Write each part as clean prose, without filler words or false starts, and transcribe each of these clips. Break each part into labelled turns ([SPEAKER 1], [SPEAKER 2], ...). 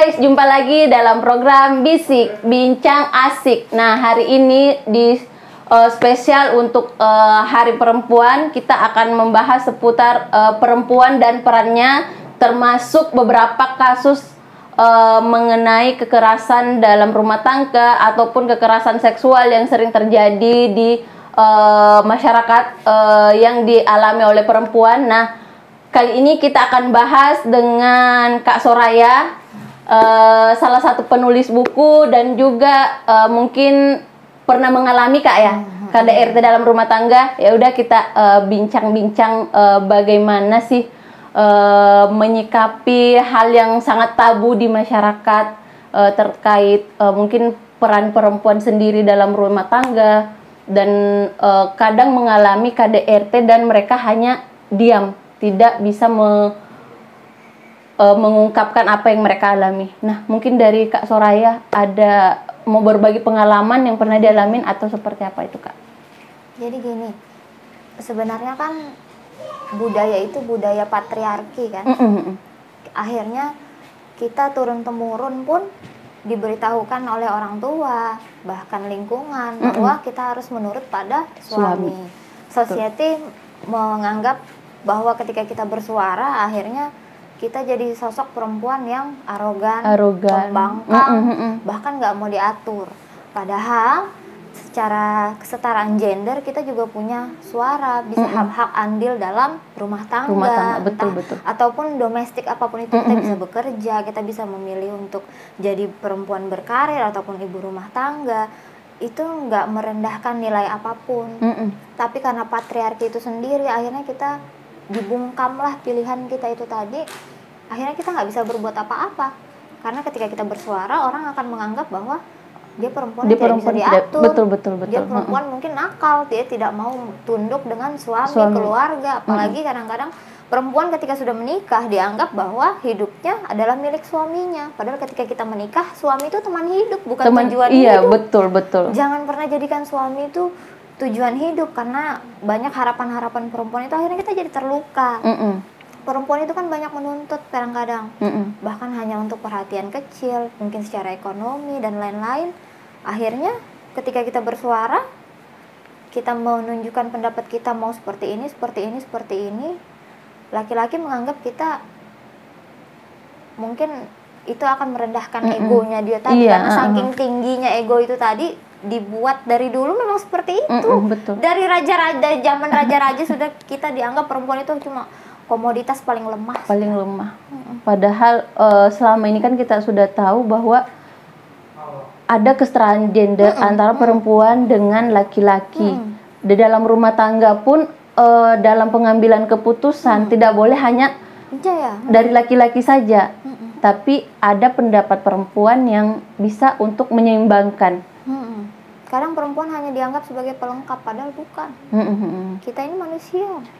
[SPEAKER 1] guys, jumpa lagi dalam program Bisik Bincang Asik. Nah, hari ini di spesial untuk Hari Perempuan, kita akan membahas seputar perempuan dan perannya, termasuk beberapa kasus mengenai kekerasan dalam rumah tangga ataupun kekerasan seksual yang sering terjadi di masyarakat yang dialami oleh perempuan. Nah, kali ini kita akan bahas dengan Kak Soraya, salah satu penulis buku dan juga mungkin pernah mengalami Kak ya KDRT dalam rumah tangga. Ya udah kita bincang-bincang bagaimana sih menyikapi hal yang sangat tabu di masyarakat terkait mungkin peran perempuan sendiri dalam rumah tangga dan kadang mengalami KDRT dan mereka hanya diam, tidak bisa mengungkapkan apa yang mereka alami. Nah, mungkin dari Kak Soraya ada mau berbagi pengalaman yang pernah dialamin atau seperti apa itu, Kak?
[SPEAKER 2] Jadi gini, sebenarnya kan budaya itu budaya patriarki kan. Akhirnya kita turun-temurun pun diberitahukan oleh orang tua, bahkan lingkungan, bahwa kita harus menurut pada suami. Society menganggap bahwa ketika kita bersuara, akhirnya kita jadi sosok perempuan yang arogan, pembangkang, bahkan nggak mau diatur. Padahal secara kesetaraan gender kita juga punya suara, bisa hak andil dalam rumah tangga,
[SPEAKER 1] betul.
[SPEAKER 2] Ataupun domestik apapun itu, kita bisa bekerja, kita bisa memilih untuk jadi perempuan berkarir ataupun ibu rumah tangga. Itu nggak merendahkan nilai apapun. Tapi karena patriarki itu sendiri, akhirnya kita dibungkamlah pilihan kita itu tadi. Akhirnya kita nggak bisa berbuat apa-apa, karena ketika kita bersuara, orang akan menganggap bahwa dia perempuan yang tidak bisa diatur.
[SPEAKER 1] Betul.
[SPEAKER 2] Dia perempuan mungkin nakal, dia tidak mau tunduk dengan suami. Keluarga. Apalagi kadang-kadang perempuan ketika sudah menikah dianggap bahwa hidupnya adalah milik suaminya. Padahal ketika kita menikah, suami itu teman hidup, bukan tujuan hidup.
[SPEAKER 1] Iya, betul.
[SPEAKER 2] Jangan pernah jadikan suami itu tujuan hidup, karena banyak harapan-harapan perempuan itu akhirnya kita jadi terluka. Perempuan itu kan banyak menuntut kadang-kadang, bahkan hanya untuk perhatian kecil, mungkin secara ekonomi dan lain-lain. Akhirnya ketika kita bersuara, kita menunjukkan pendapat kita mau seperti ini, laki-laki menganggap kita mungkin itu akan merendahkan egonya dia tadi, karena saking tingginya ego itu tadi dibuat dari dulu memang seperti itu. Dari raja-raja, zaman raja-raja sudah kita dianggap perempuan itu cuma komoditas paling lemah. Padahal selama ini kan kita sudah tahu bahwa ada kesetaraan gender antara perempuan dengan laki-laki. Di dalam rumah tangga pun dalam pengambilan keputusan tidak boleh hanya dari laki-laki saja, tapi ada pendapat perempuan yang bisa untuk menyeimbangkan. Kadang perempuan hanya dianggap sebagai pelengkap, padahal bukan. Kita ini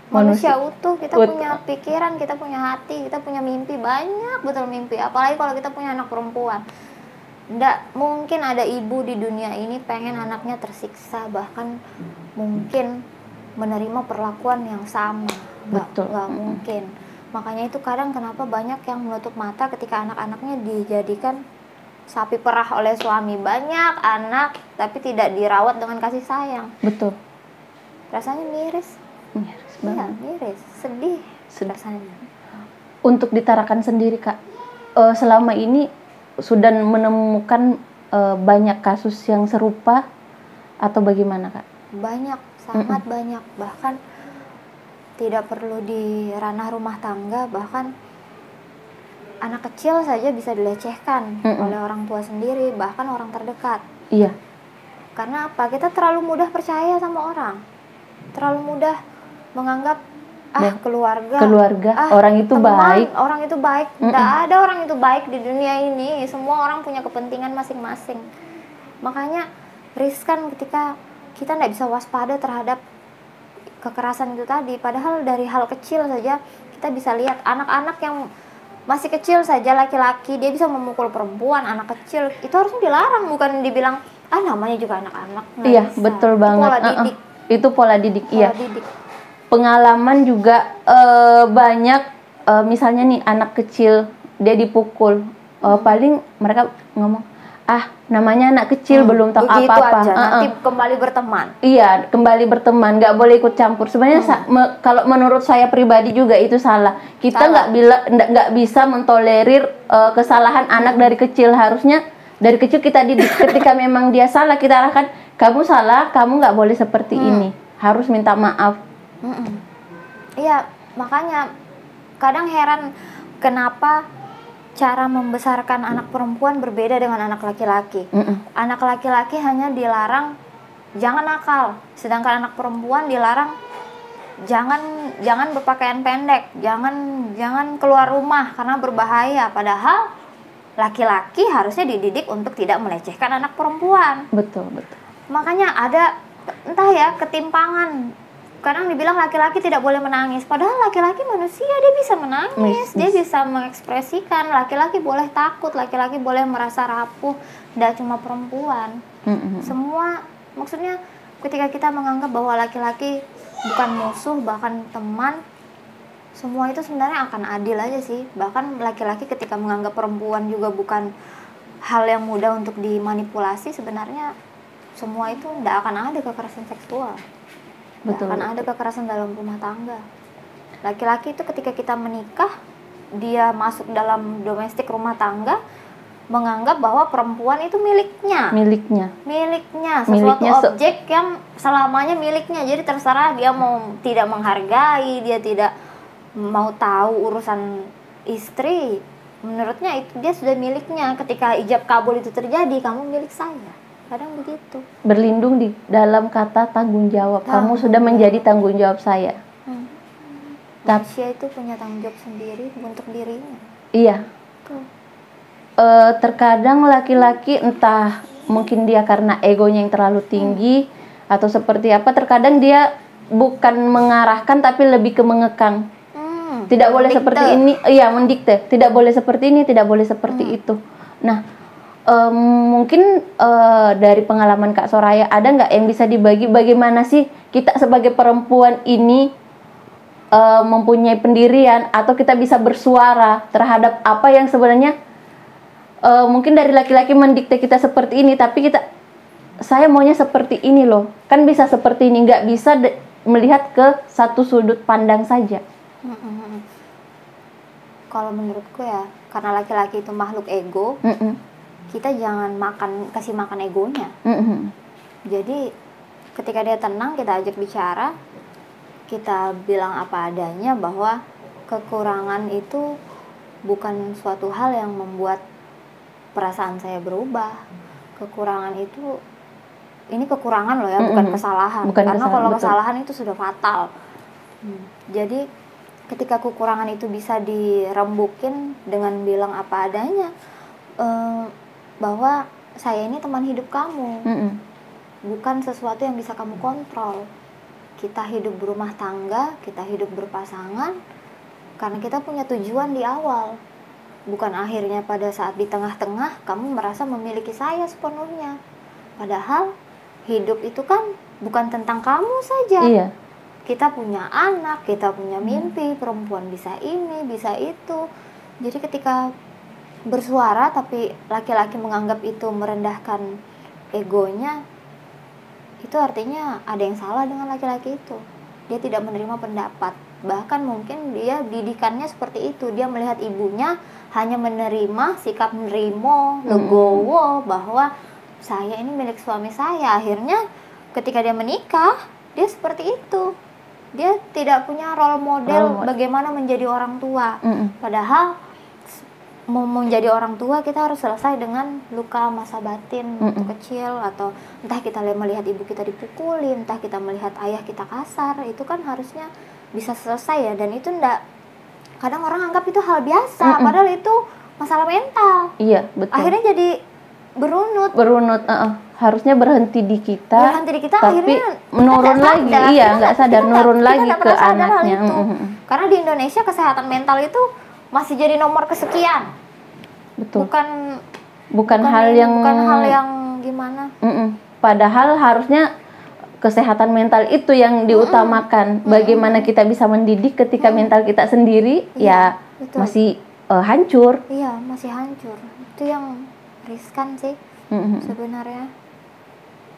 [SPEAKER 2] manusia utuh. Kita punya pikiran, kita punya hati, kita punya mimpi, banyak betul mimpi. Apalagi kalau kita punya anak perempuan. Nggak mungkin ada ibu di dunia ini pengen anaknya tersiksa, bahkan mungkin menerima perlakuan yang sama. Nggak mungkin. Makanya itu kadang kenapa banyak yang menutup mata ketika anak-anaknya dijadikan sapi perah oleh suami. Banyak anak tapi tidak dirawat dengan kasih sayang.
[SPEAKER 1] Betul.
[SPEAKER 2] Rasanya miris banget. Miris, sedih rasanya.
[SPEAKER 1] Untuk di Tarakan sendiri, Kak, selama ini sudah menemukan banyak kasus yang serupa atau bagaimana, Kak?
[SPEAKER 2] Banyak, sangat banyak. Bahkan tidak perlu di ranah rumah tangga, bahkan anak kecil saja bisa dilecehkan oleh orang tua sendiri, bahkan orang terdekat.
[SPEAKER 1] Iya.
[SPEAKER 2] Karena apa? Kita terlalu mudah percaya sama orang, terlalu mudah menganggap keluarga,
[SPEAKER 1] orang itu teman, baik.
[SPEAKER 2] Orang itu baik. Tidak ada orang itu baik di dunia ini. Semua orang punya kepentingan masing-masing. Makanya riskan ketika kita tidak bisa waspada terhadap kekerasan itu tadi. Padahal dari hal kecil saja kita bisa lihat anak-anak yang masih kecil saja, laki-laki dia bisa memukul perempuan, anak kecil itu harusnya dilarang, bukan dibilang namanya juga anak-anak.
[SPEAKER 1] Iya, bisa. Betul banget. Itu pola didik. Pengalaman juga banyak, misalnya nih anak kecil dia dipukul, paling mereka ngomong, namanya anak kecil belum tahu apa-apa.
[SPEAKER 2] Nanti kembali berteman.
[SPEAKER 1] Iya, kembali berteman, nggak boleh ikut campur. Sebenarnya kalau menurut saya pribadi juga itu salah. Kita nggak bisa mentolerir kesalahan anak dari kecil. Harusnya dari kecil kita didik. Ketika memang dia salah, kita arahkan, kamu salah, kamu nggak boleh seperti ini. Harus minta maaf.
[SPEAKER 2] Iya, makanya kadang heran kenapa cara membesarkan anak perempuan berbeda dengan anak laki-laki. Anak laki-laki hanya dilarang jangan nakal, sedangkan anak perempuan dilarang jangan berpakaian pendek, jangan keluar rumah karena berbahaya. Padahal laki-laki harusnya dididik untuk tidak melecehkan anak perempuan.
[SPEAKER 1] Betul.
[SPEAKER 2] Makanya ada entah ya ketimpangan. Kadang dibilang laki-laki tidak boleh menangis, padahal laki-laki manusia, dia bisa menangis, dia bisa mengekspresikan. Laki-laki boleh takut, laki-laki boleh merasa rapuh, tidak cuma perempuan. Semua, maksudnya ketika kita menganggap bahwa laki-laki bukan musuh, bahkan teman, semua itu sebenarnya akan adil aja sih. Bahkan laki-laki ketika menganggap perempuan juga bukan hal yang mudah untuk dimanipulasi, sebenarnya semua itu tidak akan ada kekerasan seksual.
[SPEAKER 1] Betul.
[SPEAKER 2] Akan ada kekerasan dalam rumah tangga. Laki-laki itu ketika kita menikah, dia masuk dalam domestik rumah tangga, menganggap bahwa perempuan itu miliknya, sesuatu objek yang selamanya miliknya. Jadi terserah dia mau tidak menghargai, dia tidak mau tahu urusan istri. Menurutnya itu dia sudah miliknya. Ketika ijab kabul itu terjadi, kamu milik saya. Kadang begitu.
[SPEAKER 1] Berlindung di dalam kata tanggung jawab. Kamu sudah menjadi tanggung jawab saya.
[SPEAKER 2] Manusia itu punya tanggung jawab sendiri untuk dirinya.
[SPEAKER 1] Iya. Terkadang laki-laki entah mungkin dia karena egonya yang terlalu tinggi atau seperti apa. Terkadang dia bukan mengarahkan tapi lebih ke mengekang. Tidak boleh seperti ini. Iya, mendikte. Tidak boleh seperti ini, tidak boleh seperti itu. Nah, mungkin dari pengalaman Kak Soraya ada nggak yang bisa dibagi bagaimana sih kita sebagai perempuan ini mempunyai pendirian atau kita bisa bersuara terhadap apa yang sebenarnya mungkin dari laki-laki mendikte kita seperti ini, tapi saya maunya seperti ini loh, kan bisa seperti ini, nggak bisa melihat ke satu sudut pandang saja.
[SPEAKER 2] Kalau menurutku ya, karena laki-laki itu makhluk ego, kita jangan kasih makan egonya. Jadi ketika dia tenang, kita ajak bicara, kita bilang apa adanya bahwa kekurangan itu bukan suatu hal yang membuat perasaan saya berubah. Kekurangan itu, ini kekurangan loh ya, bukan kesalahan. Karena kalau kesalahan itu sudah fatal. Jadi ketika kekurangan itu bisa dirembukin dengan bilang apa adanya, bahwa saya ini teman hidup kamu, bukan sesuatu yang bisa kamu kontrol. Kita hidup berumah tangga, kita hidup berpasangan karena kita punya tujuan di awal, bukan akhirnya pada saat di tengah-tengah kamu merasa memiliki saya sepenuhnya. Padahal hidup itu kan bukan tentang kamu saja.
[SPEAKER 1] Iya.
[SPEAKER 2] Kita punya anak, kita punya mimpi, perempuan bisa ini, bisa itu. Jadi ketika bersuara tapi laki-laki menganggap itu merendahkan egonya, itu artinya ada yang salah dengan laki-laki itu. Dia tidak menerima pendapat. Bahkan mungkin dia didikannya seperti itu. Dia melihat ibunya hanya menerima sikap nerimo, legowo, bahwa saya ini milik suami saya. Akhirnya ketika dia menikah, dia seperti itu. Dia tidak punya role model bagaimana menjadi orang tua. Padahal mau menjadi orang tua kita harus selesai dengan luka masa batin waktu kecil, atau entah kita melihat ibu kita dipukulin, entah kita melihat ayah kita kasar, itu kan harusnya bisa selesai ya. Dan itu kadang orang anggap itu hal biasa, padahal itu masalah mental.
[SPEAKER 1] Iya, betul.
[SPEAKER 2] Akhirnya jadi berunut.
[SPEAKER 1] Harusnya berhenti di kita, tapi
[SPEAKER 2] akhirnya
[SPEAKER 1] menurun lagi. Iya, nggak sadar, nurun lagi ke anaknya.
[SPEAKER 2] Karena di Indonesia kesehatan mental itu masih jadi nomor kesekian.
[SPEAKER 1] Betul.
[SPEAKER 2] Bukan hal yang gimana.
[SPEAKER 1] Padahal harusnya kesehatan mental itu yang diutamakan. Bagaimana kita bisa mendidik ketika mental kita sendiri betul. Ya betul. Masih hancur.
[SPEAKER 2] Iya, masih hancur. Itu yang riskan sih sebenarnya.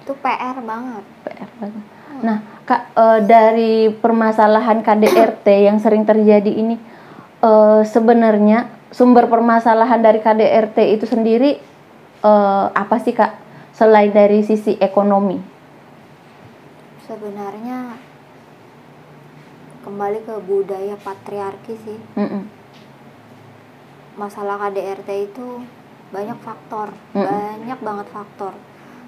[SPEAKER 2] Itu PR banget.
[SPEAKER 1] PR banget. Nah, Kak, dari permasalahan KDRT yang sering terjadi ini, sebenarnya sumber permasalahan dari KDRT itu sendiri apa sih, Kak? Selain dari sisi ekonomi?
[SPEAKER 2] Sebenarnya kembali ke budaya patriarki sih. Masalah KDRT itu banyak faktor, banyak banget faktor.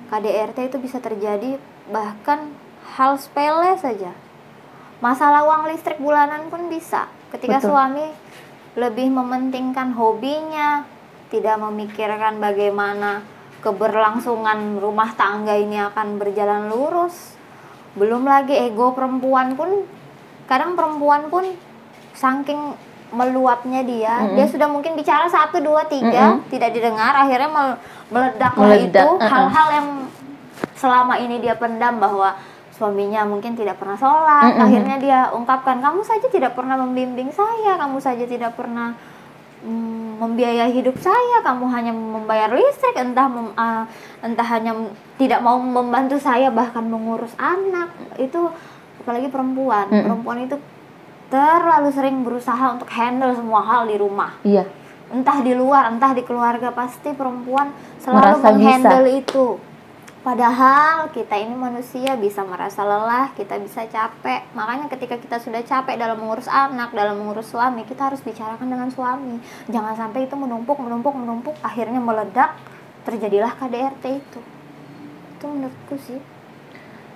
[SPEAKER 2] KDRT itu bisa terjadi bahkan hal sepele saja. Masalah uang listrik bulanan pun bisa. Ketika suami lebih mementingkan hobinya, tidak memikirkan bagaimana keberlangsungan rumah tangga ini akan berjalan lurus. Belum lagi ego perempuan pun, kadang perempuan pun saking meluapnya dia sudah mungkin bicara 1, 2, 3 tidak didengar, akhirnya meledaklah itu hal-hal yang selama ini dia pendam, bahwa suaminya mungkin tidak pernah sholat, akhirnya dia ungkapkan, kamu saja tidak pernah membimbing saya, kamu saja tidak pernah membiayai hidup saya, kamu hanya membayar listrik, entah hanya tidak mau membantu saya bahkan mengurus anak. Itu apalagi perempuan itu terlalu sering berusaha untuk handle semua hal di rumah.
[SPEAKER 1] Iya.
[SPEAKER 2] Entah di luar, entah di keluarga, pasti perempuan selalu menghandle itu. Padahal kita ini manusia, bisa merasa lelah, kita bisa capek. Makanya ketika kita sudah capek dalam mengurus anak, dalam mengurus suami, kita harus bicarakan dengan suami. Jangan sampai itu menumpuk, akhirnya meledak, terjadilah KDRT itu. Itu menurutku sih.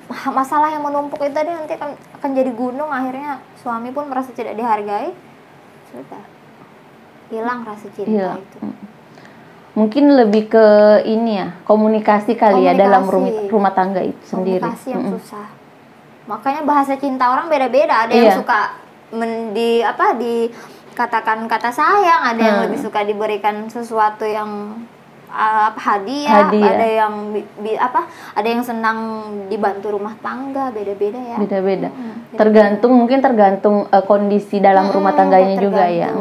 [SPEAKER 2] Masalah yang menumpuk itu tadi nanti akan jadi gunung, akhirnya suami pun merasa tidak dihargai, sudah hilang rasa cinta itu.
[SPEAKER 1] Mungkin lebih ke ini ya, komunikasi kali ya dalam rumah tangga itu sendiri.
[SPEAKER 2] Komunikasi yang susah. Makanya bahasa cinta orang beda-beda. Ada yang suka dikatakan kata sayang, ada yang lebih suka diberikan sesuatu yang hadiah. Ada yang ada yang senang dibantu rumah tangga, beda-beda ya.
[SPEAKER 1] Beda-beda. Tergantung kondisi dalam rumah tangganya juga ya.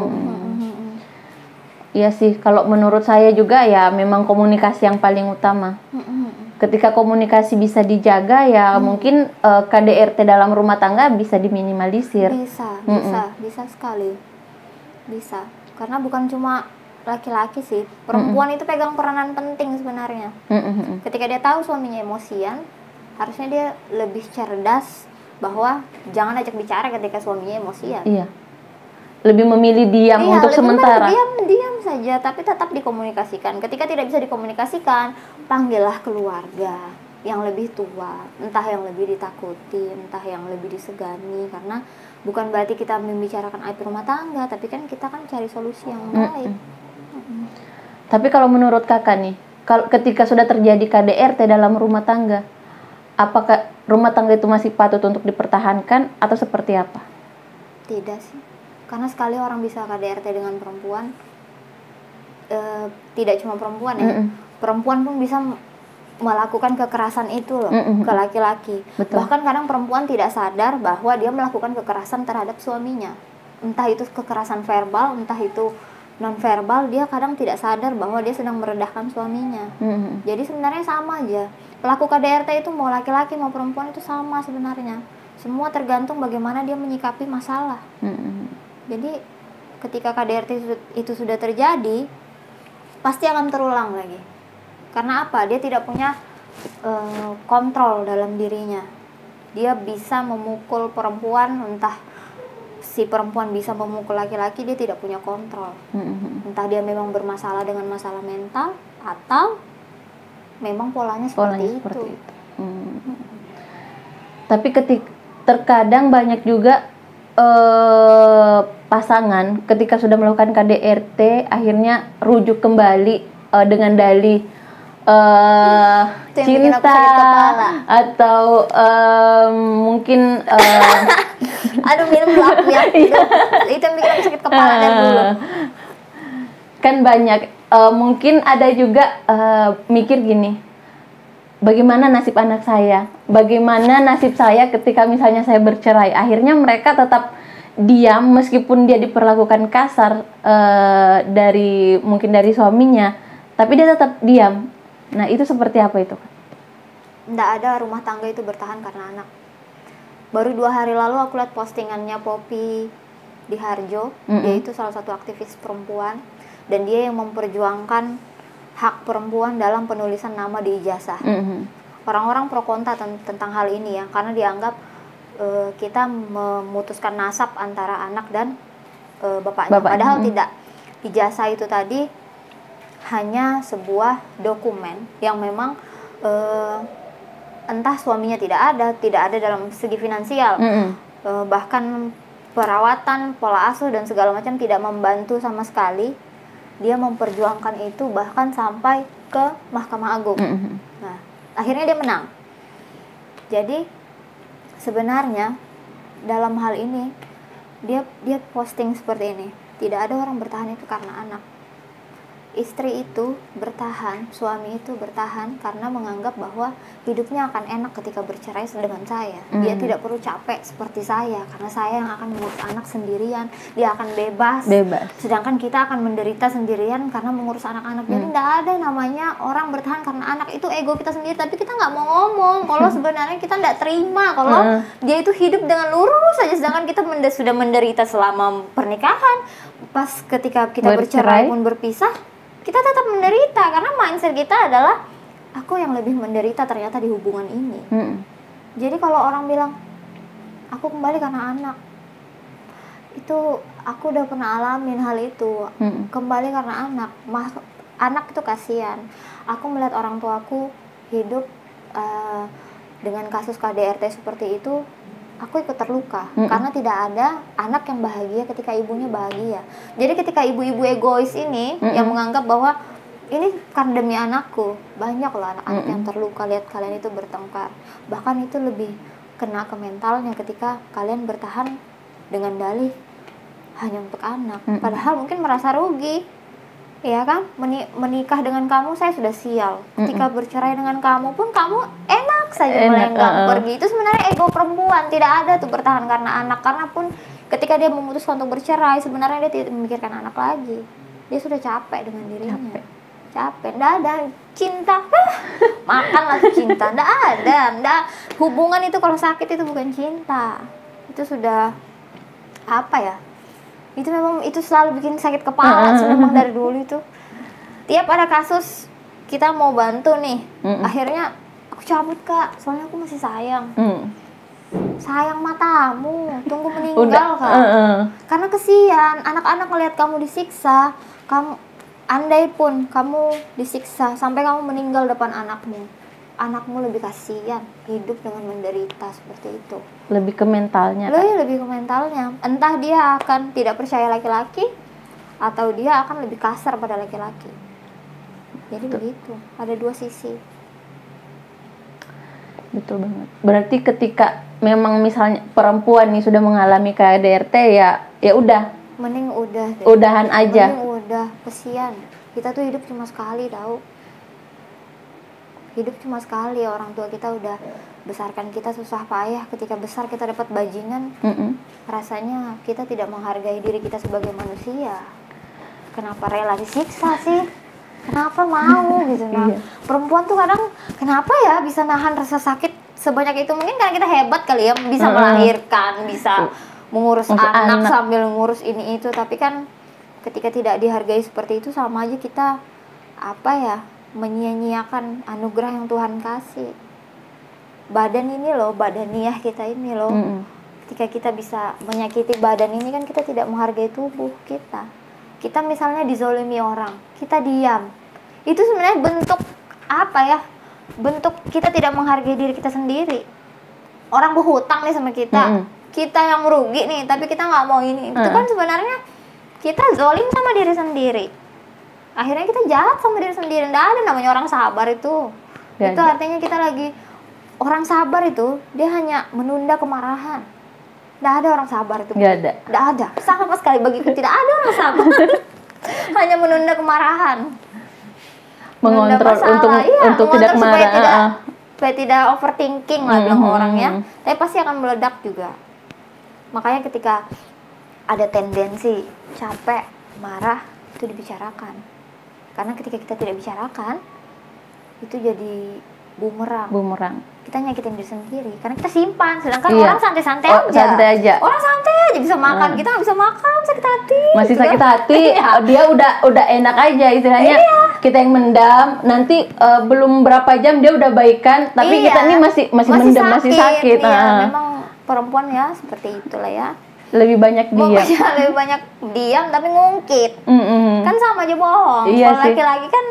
[SPEAKER 1] Iya sih, kalau menurut saya juga ya memang komunikasi yang paling utama. Ketika komunikasi bisa dijaga ya mungkin KDRT dalam rumah tangga bisa diminimalisir.
[SPEAKER 2] Bisa sekali. Bisa. Karena bukan cuma laki-laki sih, perempuan itu pegang peranan penting sebenarnya. Ketika dia tahu suaminya emosian, harusnya dia lebih cerdas bahwa jangan ajak bicara ketika suaminya emosian.
[SPEAKER 1] Iya. Lebih memilih diam untuk sementara.
[SPEAKER 2] Diam saja, tapi tetap dikomunikasikan. Ketika tidak bisa dikomunikasikan, panggillah keluarga yang lebih tua, entah yang lebih ditakuti, entah yang lebih disegani, karena bukan berarti kita membicarakan aib rumah tangga, tapi kan kita kan cari solusi yang baik.
[SPEAKER 1] Tapi kalau menurut kakak nih, ketika sudah terjadi KDRT dalam rumah tangga, apakah rumah tangga itu masih patut untuk dipertahankan atau seperti apa?
[SPEAKER 2] Tidak sih. Karena sekali orang bisa KDRT dengan perempuan, tidak cuma perempuan ya, perempuan pun bisa melakukan kekerasan itu loh ke laki-laki. Bahkan kadang perempuan tidak sadar bahwa dia melakukan kekerasan terhadap suaminya. Entah itu kekerasan verbal, entah itu non-verbal, dia kadang tidak sadar bahwa dia sedang merendahkan suaminya. Jadi sebenarnya sama aja. Pelaku KDRT itu mau laki-laki mau perempuan itu sama sebenarnya. Semua tergantung bagaimana dia menyikapi masalah. Jadi ketika KDRT itu sudah terjadi, pasti akan terulang lagi. Karena apa? Dia tidak punya kontrol dalam dirinya. Dia bisa memukul perempuan, entah si perempuan bisa memukul laki-laki, dia tidak punya kontrol. Entah dia memang bermasalah dengan masalah mental, atau memang polanya seperti itu. Tapi terkadang banyak juga pasangan ketika sudah melakukan KDRT akhirnya rujuk kembali dengan dalih cinta atau mungkin aduh minum gelap ya. Itu yang bikin aku sakit kepala dari dulu.
[SPEAKER 1] Kan banyak mungkin ada juga mikir gini, bagaimana nasib anak saya, bagaimana nasib saya ketika misalnya saya bercerai. Akhirnya mereka tetap diam meskipun dia diperlakukan kasar mungkin dari suaminya, tapi dia tetap diam. Nah, itu seperti apa itu?
[SPEAKER 2] Nggak ada rumah tangga itu bertahan karena anak. Baru 2 hari lalu aku lihat postingannya Poppy di Harjo. Dia itu salah satu aktivis perempuan, dan dia yang memperjuangkan hak perempuan dalam penulisan nama di ijazah. Orang-orang pro kontra tentang hal ini ya, karena dianggap kita memutuskan nasab antara anak dan bapaknya. Padahal tidak. Ijazah itu tadi hanya sebuah dokumen yang memang entah suaminya tidak ada dalam segi finansial, bahkan perawatan, pola asuh dan segala macam tidak membantu sama sekali. Dia memperjuangkan itu bahkan sampai ke Mahkamah Agung. Nah, akhirnya dia menang. Jadi sebenarnya dalam hal ini dia posting seperti ini, tidak ada orang bertahan itu karena anak. Istri itu bertahan, suami itu bertahan karena menganggap bahwa hidupnya akan enak ketika bercerai dengan saya. Dia tidak perlu capek seperti saya, karena saya yang akan mengurus anak sendirian. Dia akan bebas. Sedangkan kita akan menderita sendirian karena mengurus anak-anak. Jadi tidak ada namanya orang bertahan karena anak. Itu ego kita sendiri, tapi kita nggak mau ngomong kalau sebenarnya kita tidak terima kalau dia itu hidup dengan lurus saja, sedangkan kita sudah menderita selama pernikahan. Pas ketika kita bercerai pun berpisah, kita tetap menderita karena mindset kita adalah aku yang lebih menderita ternyata di hubungan ini. Jadi kalau orang bilang aku kembali karena anak, itu aku udah pernah alamin hal itu. Kembali karena anak, anak itu kasihan. Aku melihat orang tuaku hidup dengan kasus KDRT seperti itu. Aku ikut terluka karena tidak ada anak yang bahagia ketika ibunya bahagia. Jadi ketika ibu-ibu egois ini yang menganggap bahwa ini karena demi anakku, banyak loh anak-anak yang terluka lihat kalian itu bertengkar. Bahkan itu lebih kena ke mentalnya ketika kalian bertahan dengan dalih hanya untuk anak. Padahal mungkin merasa rugi, ya kan? Menikah dengan kamu saya sudah sial. Ketika bercerai dengan kamu pun kamu enak saja melenggang pergi. Itu sebenarnya ego perempuan. Tidak ada tuh bertahan karena anak. Karena pun ketika dia memutuskan untuk bercerai, sebenarnya dia tidak memikirkan anak lagi. Dia sudah capek dengan dirinya. Capek. Nggak ada cinta. Makan lagi cinta. Nggak ada. Hubungan itu kalau sakit itu bukan cinta. Itu sudah apa ya? Itu memang itu selalu bikin sakit kepala. Memang dari dulu itu. Tiap ada kasus kita mau bantu nih, akhirnya aku cabut Kak, soalnya aku masih sayang. Sayang matamu, tunggu meninggal Kak. Karena kesian, anak-anak ngelihat kamu disiksa, andai pun kamu disiksa sampai kamu meninggal depan anakmu lebih kasihan, hidup dengan menderita seperti itu.
[SPEAKER 1] Lebih ke mentalnya.
[SPEAKER 2] Lebih ke mentalnya. Entah dia akan tidak percaya laki-laki atau dia akan lebih kasar pada laki-laki. Jadi begitu, ada dua sisi.
[SPEAKER 1] Betul banget. Berarti ketika memang misalnya perempuan nih sudah mengalami KDRT ya udah.
[SPEAKER 2] Mending udah deh.
[SPEAKER 1] Udahan aja.
[SPEAKER 2] Mending udah, kesian. Kita tuh hidup cuma sekali tahu. Hidup cuma sekali, orang tua kita udah besarkan kita susah payah, ketika besar kita dapat bajingan. Rasanya kita tidak menghargai diri kita sebagai manusia. Kenapa rela disiksa sih? Kenapa mau gitu? Nah, perempuan tuh kadang kenapa ya bisa nahan rasa sakit sebanyak itu? Mungkin karena kita hebat kali ya, bisa melahirkan, bisa mengurus anak sambil ngurus ini itu. Tapi kan ketika tidak dihargai seperti itu, sama aja kita apa ya, menyia-nyiakan anugerah yang Tuhan kasih. Badan ini loh, badaniah kita ini loh. Ketika kita bisa menyakiti badan ini kan kita tidak menghargai tubuh kita. Kita misalnya dizolimi orang, kita diam. Itu sebenarnya bentuk apa ya? Bentuk kita tidak menghargai diri kita sendiri. Orang berhutang nih sama kita, kita yang merugi nih, tapi kita nggak mau ini. Itu kan sebenarnya kita zolim sama diri sendiri. Akhirnya kita jahat sama diri sendiri. Nggak ada namanya orang sabar itu. Itu artinya kita lagi, orang sabar itu dia hanya menunda kemarahan. Nggak ada orang sabar itu. Nggak ada. Sama sekali bagiku tidak ada orang sabar. Hanya menunda kemarahan.
[SPEAKER 1] Mengontrol untuk tidak marah.
[SPEAKER 2] Supaya tidak overthinking lah bilang orangnya. Tapi pasti akan meledak juga. Makanya ketika ada tendensi capek, marah itu dibicarakan. Karena ketika kita tidak bicarakan, itu jadi bumerang. Kita nyakitin diri sendiri karena kita simpan, sedangkan orang santai-santai aja. Orang santai aja bisa makan, kita nggak bisa makan, sakit hati.
[SPEAKER 1] Masih sakit hati, dia udah enak aja istilahnya. Kita yang mendam, nanti belum berapa jam dia udah baikan, tapi kita ini masih mendam, masih sakit.
[SPEAKER 2] Iya, memang perempuan ya seperti itulah ya.
[SPEAKER 1] Lebih banyak diam.
[SPEAKER 2] Lebih banyak diam tapi ngungkit. Kan sama aja bohong. Kalau laki-laki kan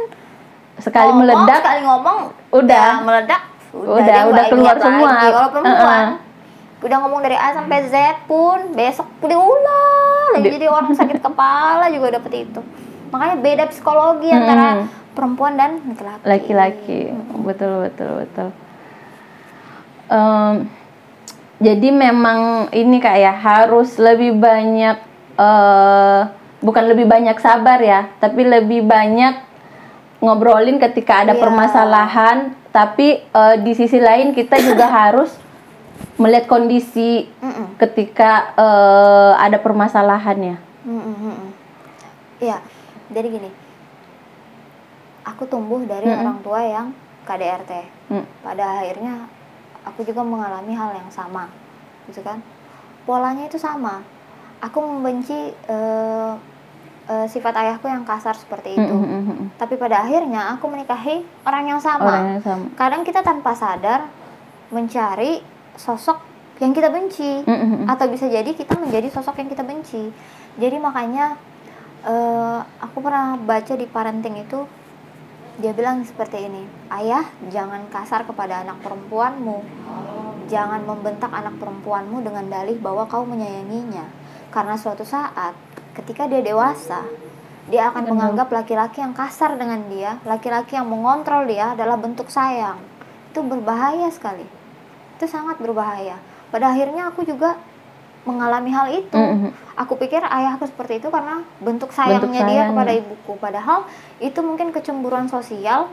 [SPEAKER 1] sekali meledak,
[SPEAKER 2] sekali ngomong
[SPEAKER 1] udah
[SPEAKER 2] meledak,
[SPEAKER 1] udah keluar semua.
[SPEAKER 2] Kalau perempuan udah ngomong dari A sampai Z pun besok diulang lagi, jadi orang sakit kepala juga dapet itu. Makanya beda psikologi antara perempuan dan
[SPEAKER 1] laki-laki. Betul. Jadi memang ini kayak harus lebih banyak, bukan lebih banyak sabar ya, tapi lebih banyak ngobrolin ketika ada permasalahan. Tapi di sisi lain kita juga harus melihat kondisi ketika ada permasalahannya.
[SPEAKER 2] Iya, jadi gini, aku tumbuh dari orang tua yang KDRT. Pada akhirnya aku juga mengalami hal yang sama, gitu kan? Polanya itu sama. Aku membenci sifat ayahku yang kasar seperti itu. Tapi pada akhirnya aku menikahi orang yang sama. Kadang kita tanpa sadar mencari sosok yang kita benci, atau bisa jadi kita menjadi sosok yang kita benci. Jadi makanya aku pernah baca di parenting itu, dia bilang seperti ini, ayah jangan kasar kepada anak perempuanmu, jangan membentak anak perempuanmu dengan dalih bahwa kau menyayanginya, karena suatu saat ketika dia dewasa, dia akan menganggap laki-laki yang kasar dengan dia, laki-laki yang mengontrol dia adalah bentuk sayang. Itu berbahaya sekali, itu sangat berbahaya. Pada akhirnya aku juga mengalami hal itu. Aku pikir ayahku seperti itu karena bentuk sayangnya dia kepada ibuku, padahal itu mungkin kecemburuan sosial,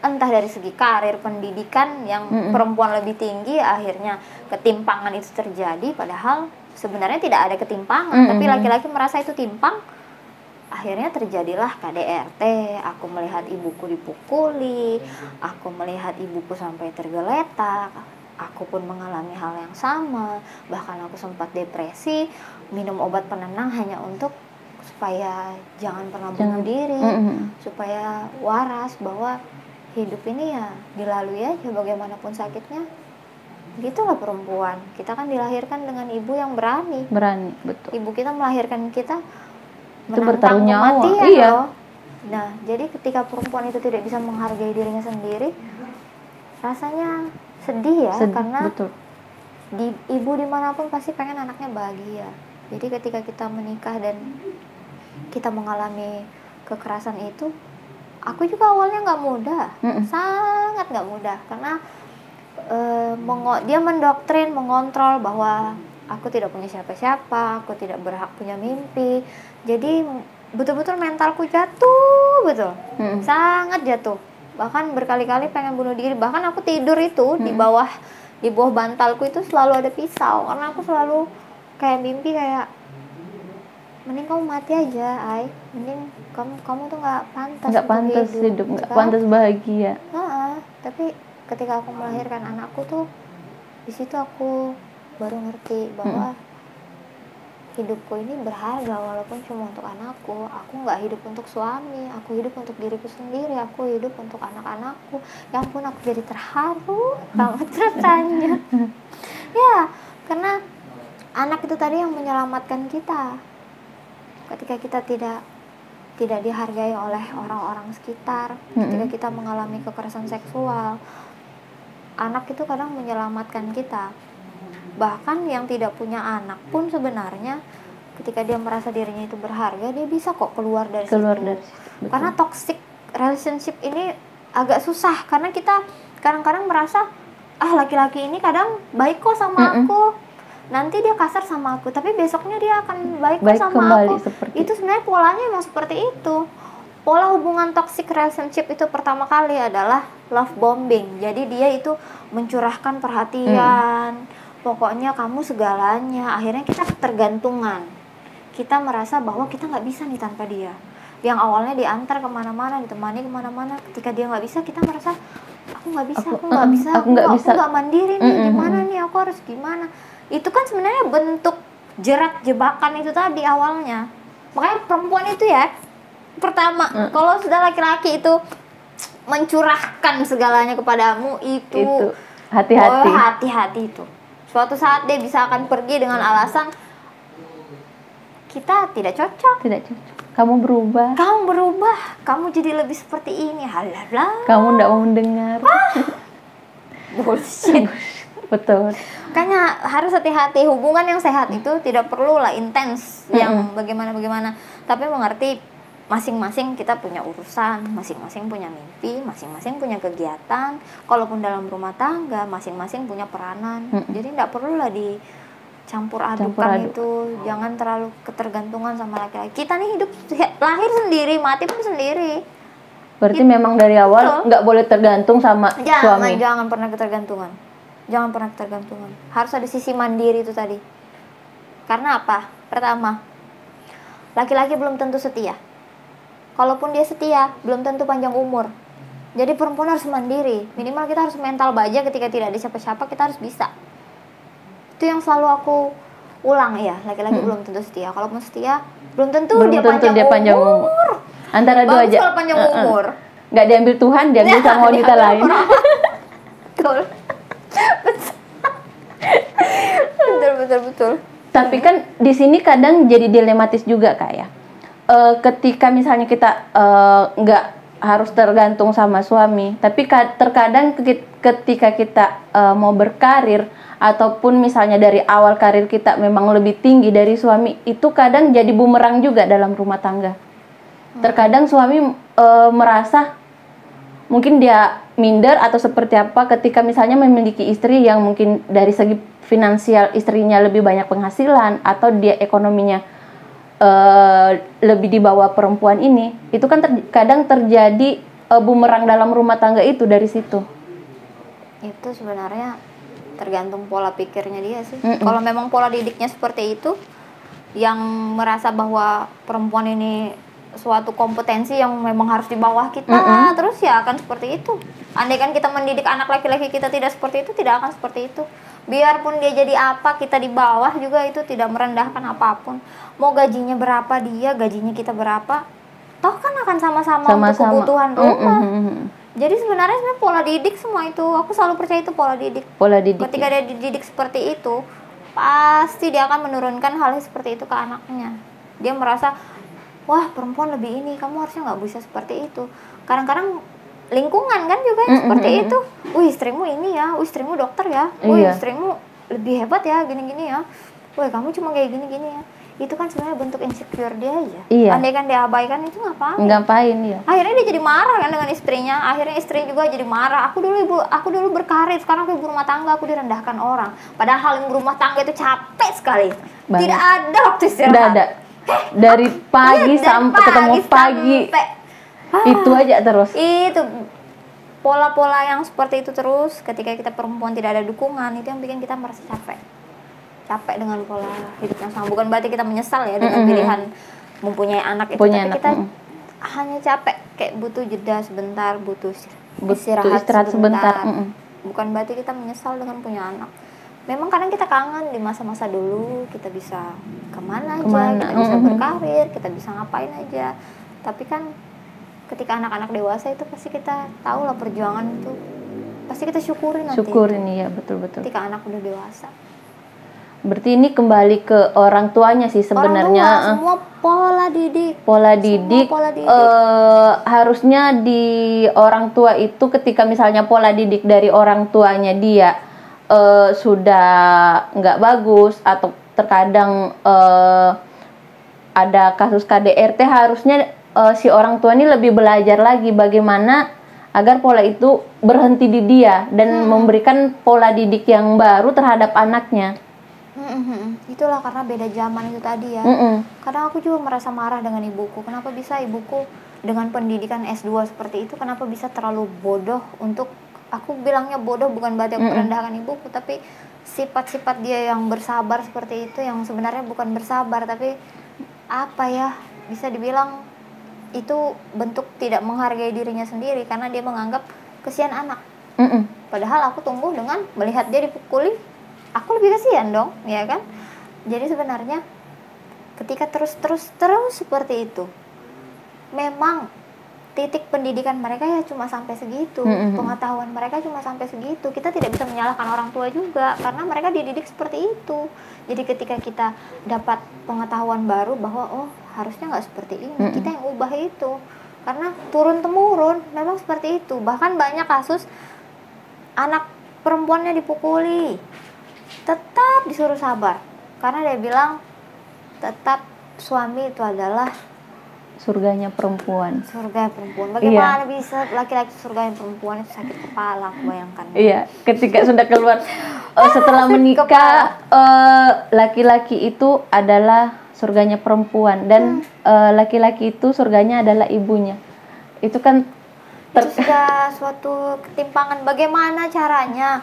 [SPEAKER 2] entah dari segi karir, pendidikan yang perempuan lebih tinggi, akhirnya ketimpangan itu terjadi, padahal sebenarnya tidak ada ketimpangan, tapi laki-laki merasa itu timpang. Akhirnya terjadilah KDRT. Aku melihat ibuku dipukuli, aku melihat ibuku sampai tergeletak. Aku pun mengalami hal yang sama. Bahkan aku sempat depresi, minum obat penenang hanya untuk supaya jangan pernah bunuh diri, supaya waras bahwa hidup ini ya dilalui aja bagaimanapun sakitnya. Gitulah perempuan. Kita kan dilahirkan dengan ibu yang berani,
[SPEAKER 1] betul.
[SPEAKER 2] Ibu kita melahirkan kita
[SPEAKER 1] itu bertaruh nyawa.
[SPEAKER 2] Loh. Nah, jadi ketika perempuan itu tidak bisa menghargai dirinya sendiri, rasanya sedih ya, karena ibu dimanapun pasti pengen anaknya bahagia. Jadi ketika kita menikah dan kita mengalami kekerasan itu, aku juga awalnya nggak mudah, sangat nggak mudah, karena dia mendoktrin, mengontrol bahwa aku tidak punya siapa-siapa, aku tidak berhak punya mimpi. Jadi betul-betul mentalku jatuh, sangat jatuh. Bahkan berkali-kali pengen bunuh diri. Bahkan aku tidur itu di bawah bantalku itu selalu ada pisau, karena aku selalu kayak mimpi kayak, mending kamu mati aja, Ai. Mending kamu tuh nggak pantas
[SPEAKER 1] hidup, nggak pantas bahagia.
[SPEAKER 2] Tapi ketika aku melahirkan anakku tuh, di situ aku baru ngerti bahwa hidupku ini berharga, walaupun cuma untuk anakku. Aku nggak hidup untuk suami, aku hidup untuk diriku sendiri, aku hidup untuk anak-anakku. Ya ampun, aku jadi terharu banget rasanya. Ya, karena anak itu tadi yang menyelamatkan kita. Ketika kita tidak dihargai oleh orang-orang sekitar, ketika kita mengalami kekerasan seksual, anak itu kadang menyelamatkan kita. Bahkan yang tidak punya anak pun sebenarnya ketika dia merasa dirinya itu berharga, dia bisa kok keluar dari situ. Karena toxic relationship ini agak susah, karena kita kadang-kadang merasa laki-laki ini kadang baik kok sama aku, nanti dia kasar sama aku, tapi besoknya dia akan baik kok sama aku. Itu sebenarnya polanya emang seperti itu. Pola hubungan toxic relationship itu pertama kali adalah love bombing. Jadi dia itu mencurahkan perhatian, pokoknya kamu segalanya. Akhirnya kita ketergantungan. kita merasa bahwa kita nggak bisa nih tanpa dia. Yang awalnya diantar kemana-mana, ditemani kemana-mana, ketika dia nggak bisa, kita merasa aku nggak bisa, aku nggak mandiri nih, gimana nih, aku harus gimana. Itu kan sebenarnya bentuk jerat jebakan itu tadi awalnya. Makanya perempuan itu ya, pertama kalau sudah laki-laki itu mencurahkan segalanya kepadamu, itu hati-hati itu. Suatu saat dia bisa akan pergi dengan alasan kita tidak cocok. Kamu berubah, kamu jadi lebih seperti ini, halalala.
[SPEAKER 1] Kamu tidak mau mendengar.
[SPEAKER 2] Bullshit.
[SPEAKER 1] Betul.
[SPEAKER 2] Makanya harus hati-hati. Hubungan yang sehat itu tidak perlu lah intens yang bagaimana, tapi mengerti masing-masing kita punya urusan, masing-masing punya mimpi, masing-masing punya kegiatan. Kalaupun dalam rumah tangga, masing-masing punya peranan. Jadi tidak perlu lah campur adukan itu. Jangan terlalu ketergantungan sama laki-laki. Kita nih hidup lahir sendiri, mati pun sendiri.
[SPEAKER 1] Berarti memang dari awal nggak boleh tergantung sama suami.
[SPEAKER 2] Jangan pernah ketergantungan. Harus ada sisi mandiri itu tadi. Karena apa? Pertama, laki-laki belum tentu setia. Kalaupun dia setia, belum tentu panjang umur. Jadi perempuan harus mandiri. Minimal kita harus mental baja, ketika tidak ada siapa-siapa kita harus bisa. Itu yang selalu aku ulang ya, laki-laki belum tentu setia. Kalaupun setia, belum tentu dia panjang umur.
[SPEAKER 1] Antara dua aja.
[SPEAKER 2] Kalau panjang umur.
[SPEAKER 1] Nggak diambil Tuhan, diambil sama wanita lain.
[SPEAKER 2] Betul.
[SPEAKER 1] Tapi kan di sini kadang jadi dilematis juga Kak ya. Ketika misalnya kita nggak harus tergantung sama suami, tapi terkadang ketika kita mau berkarir, ataupun misalnya dari awal karir kita memang lebih tinggi dari suami, itu kadang jadi bumerang juga dalam rumah tangga. Terkadang suami merasa mungkin dia minder atau seperti apa ketika misalnya memiliki istri yang mungkin dari segi finansial istrinya lebih banyak penghasilan, atau dia ekonominya lebih di bawah perempuan ini. Itu kan kadang terjadi bumerang dalam rumah tangga itu dari situ.
[SPEAKER 2] Itu sebenarnya tergantung pola pikirnya dia sih. Kalau memang pola didiknya seperti itu, yang merasa bahwa perempuan ini suatu kompetensi yang memang harus di bawah kita, terus ya akan seperti itu. Andaikan kita mendidik anak laki-laki kita tidak seperti itu, tidak akan seperti itu. Biarpun dia jadi apa, kita di bawah juga itu tidak merendahkan apapun. Mau gajinya berapa dia, gajinya kita berapa, toh kan akan sama-sama untuk kebutuhan rumah. Jadi sebenarnya pola didik semua itu, aku selalu percaya itu pola didik. Ketika dia dididik seperti itu, pasti dia akan menurunkan hal seperti itu ke anaknya. Dia merasa, wah perempuan lebih ini, kamu harusnya nggak bisa seperti itu. Kadang-kadang lingkungan kan juga yang seperti itu. Wih istrimu ini ya, wih istrimu dokter ya, wih istrimu lebih hebat ya, gini-gini ya. Wih kamu cuma kayak gini-gini ya. Itu kan sebenarnya bentuk insecure dia aja. Andaikan dia abaikan itu ngapain ya. Akhirnya dia jadi marah kan dengan istrinya. Akhirnya istri juga jadi marah. Aku dulu berkarir, sekarang aku ibu rumah tangga, aku direndahkan orang. Padahal ibu rumah tangga itu capek sekali. Tidak ada waktu istirahat.
[SPEAKER 1] Tidak ada. Dari pagi sampai ketemu pagi. Itu aja terus.
[SPEAKER 2] Itu pola-pola yang seperti itu terus. Ketika kita perempuan tidak ada dukungan, itu yang bikin kita merasa capek dengan pola hidup yang sama. Bukan berarti kita menyesal ya dengan pilihan mempunyai anak itu, tapi kita hanya capek, kayak butuh jeda sebentar, butuh istirahat sebentar. Bukan berarti kita menyesal dengan punya anak. Memang kadang kita kangen di masa-masa dulu, kita bisa kemana aja, kita bisa berkarir, kita bisa ngapain aja. Tapi kan ketika anak-anak dewasa itu pasti kita tahu lah perjuangan itu, pasti kita syukurin nanti.
[SPEAKER 1] Iya betul-betul.
[SPEAKER 2] Ketika anak udah dewasa.
[SPEAKER 1] Berarti ini kembali ke orang tuanya sih sebenarnya.
[SPEAKER 2] Orang tua, semua pola didik.
[SPEAKER 1] Harusnya di orang tua itu ketika misalnya pola didik dari orang tuanya dia sudah nggak bagus, atau terkadang ada kasus KDRT, harusnya si orang tua ini lebih belajar lagi bagaimana agar pola itu berhenti di dia dan memberikan pola didik yang baru terhadap anaknya.
[SPEAKER 2] Itulah karena beda zaman itu tadi ya. Kadang aku juga merasa marah dengan ibuku. Kenapa bisa ibuku dengan pendidikan S2 seperti itu, kenapa bisa terlalu bodoh untuk, aku bilangnya bodoh bukan berarti aku merendahkan ibuku, tapi sifat-sifat dia yang bersabar seperti itu, yang sebenarnya bukan bersabar tapi apa ya, bisa dibilang itu bentuk tidak menghargai dirinya sendiri karena dia menganggap kesian anak. Padahal aku tumbuh dengan melihat dia dipukuli, aku lebih kasihan dong, ya kan? Jadi sebenarnya ketika terus seperti itu, memang titik pendidikan mereka ya cuma sampai segitu, pengetahuan mereka cuma sampai segitu. Kita tidak bisa menyalahkan orang tua juga karena mereka dididik seperti itu. Jadi ketika kita dapat pengetahuan baru bahwa oh harusnya nggak seperti ini, kita yang ubah itu karena turun temurun memang seperti itu. Bahkan banyak kasus anak perempuannya dipukuli, tetap disuruh sabar karena dia bilang tetap suami itu adalah
[SPEAKER 1] surganya perempuan.
[SPEAKER 2] Surga perempuan. Bagaimana bisa laki-laki surganya perempuan? Itu sakit kepala, aku bayangkan.
[SPEAKER 1] Iya, ketika sudah keluar setelah menikah, laki-laki itu adalah surganya perempuan dan laki-laki itu surganya adalah ibunya. Itu kan
[SPEAKER 2] itu sudah suatu ketimpangan. Bagaimana caranya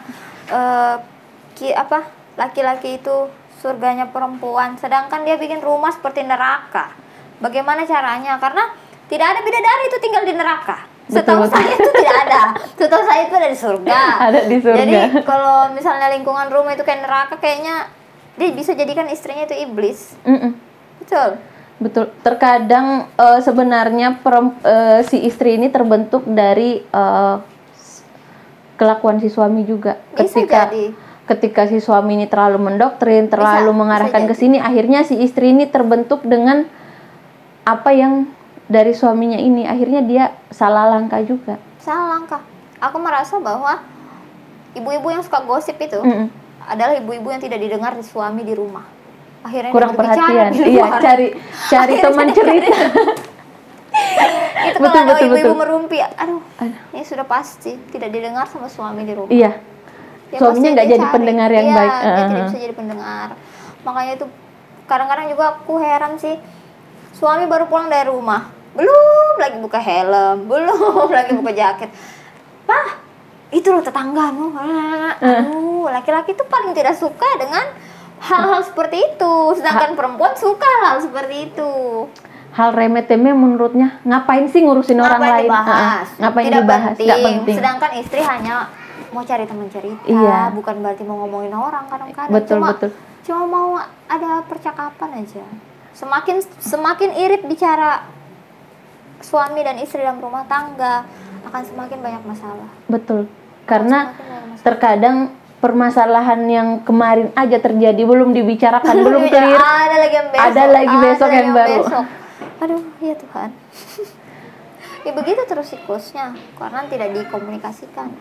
[SPEAKER 2] laki-laki itu surganya perempuan, sedangkan dia bikin rumah seperti neraka. Bagaimana caranya? Karena tidak ada bidadari itu tinggal di neraka. Setahu saya itu tidak ada. Setahu saya itu ada di surga.
[SPEAKER 1] Ada di surga.
[SPEAKER 2] Jadi kalau misalnya lingkungan rumah itu kayak neraka, kayaknya dia bisa jadikan istrinya itu iblis. Betul.
[SPEAKER 1] Terkadang sebenarnya si istri ini terbentuk dari kelakuan si suami juga. Ketika si suami ini terlalu mendoktrin, terlalu mengarahkan ke sini, akhirnya si istri ini terbentuk dengan apa yang dari suaminya ini, akhirnya dia salah langkah juga.
[SPEAKER 2] Salah langkah. Aku merasa bahwa ibu-ibu yang suka gosip itu adalah ibu-ibu yang tidak didengar di suami di rumah. Akhirnya
[SPEAKER 1] kurang perhatian. Iya, cari teman cerita.
[SPEAKER 2] Itu kalau ibu-ibu merumpi, aduh, ini sudah pasti tidak didengar sama suami di rumah.
[SPEAKER 1] Iya. Suaminya nggak jadi pendengar yang baik.
[SPEAKER 2] Dia tidak bisa jadi pendengar. Makanya itu kadang-kadang juga aku heran sih. Suami baru pulang dari rumah, belum lagi buka helm, belum lagi buka jaket. Pak, itu loh tetanggamu. Aduh, laki-laki itu paling tidak suka dengan hal-hal seperti itu. Sedangkan perempuan suka hal seperti itu.
[SPEAKER 1] Hal remeh-temeh menurutnya, ngapain sih ngurusin orang lain? Ngapain
[SPEAKER 2] tidak
[SPEAKER 1] dibahas?
[SPEAKER 2] Penting.
[SPEAKER 1] Nggak penting.
[SPEAKER 2] Sedangkan istri hanya mau cari teman cerita, bukan berarti mau ngomongin orang kadang-kadang.
[SPEAKER 1] Betul.
[SPEAKER 2] Cuma mau ada percakapan aja. Semakin irit bicara suami dan istri dalam rumah tangga, akan semakin banyak masalah.
[SPEAKER 1] Betul. Karena terkadang permasalahan yang kemarin aja terjadi belum dibicarakan, belum clear. Ada lagi besok yang baru.
[SPEAKER 2] Aduh, ya Tuhan. Ya begitu terus siklusnya karena tidak dikomunikasikan.